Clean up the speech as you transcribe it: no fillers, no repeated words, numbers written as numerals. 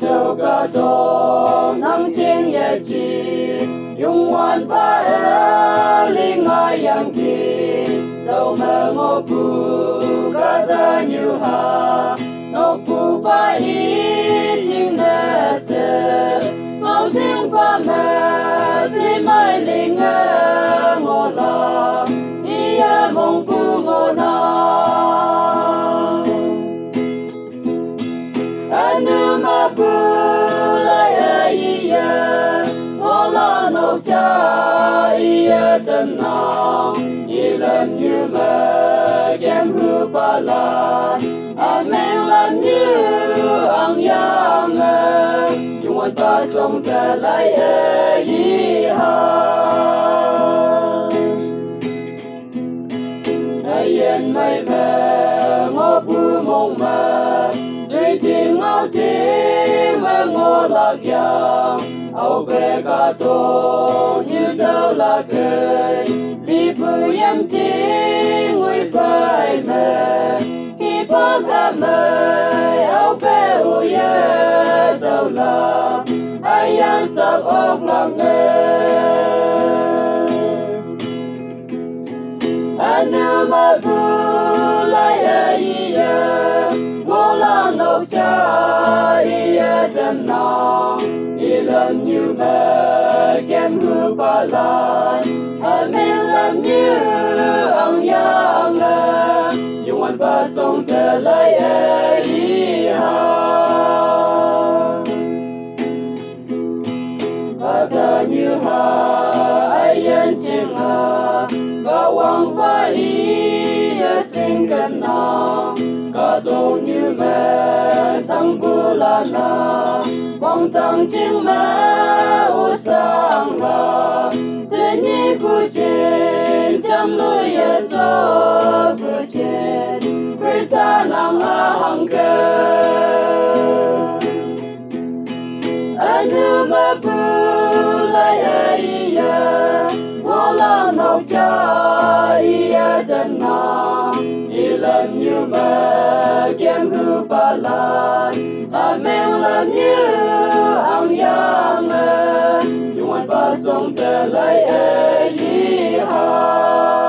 đầu cả tổ nắng trên ye chi yung wan ba e linh ai yang ki đâu mà ngô pu cả ta như hà ngô pu ba y chính nè se ngô tiếng ba mẹ thì mai linh e ngô la y ya mong pu ngô na anh mà pu lại ai ya ngô la nô cha y ya chân na y làm như mẹ kem ru ba la amen làm như ang yang yung an pa song ta lại yi ha ai yên mai mẹ ngô pu mong mẹ tuy tiếng ngô tiếng mẹ ngô lạc yang áo về cả tổ như thâu là cười đi bự yếm chi người phải mẹ khi bác cả mẹ áo về u ye thâu là ai ăn sắc ốc lòng nè anh mà bu lại ai ya ngô la nô cha ya chân na làm như mẹ kem hương ba lan amen làm như ang yang yung an ba song te lai e ha ta như ha ai yên ching ga wang ba hi sinh cần na ga do như mẹ sang bu la na bóng tăng chinh mẹ u sang la tên nhị bu trên trăm lối ye so bu trên Krista nang hang cơ anh mà bu lại ai ya ngô la nô cha ya chân na làm như mẹ kem hương ba lan amen làm như ang yang yung an ba song te lai e yi ha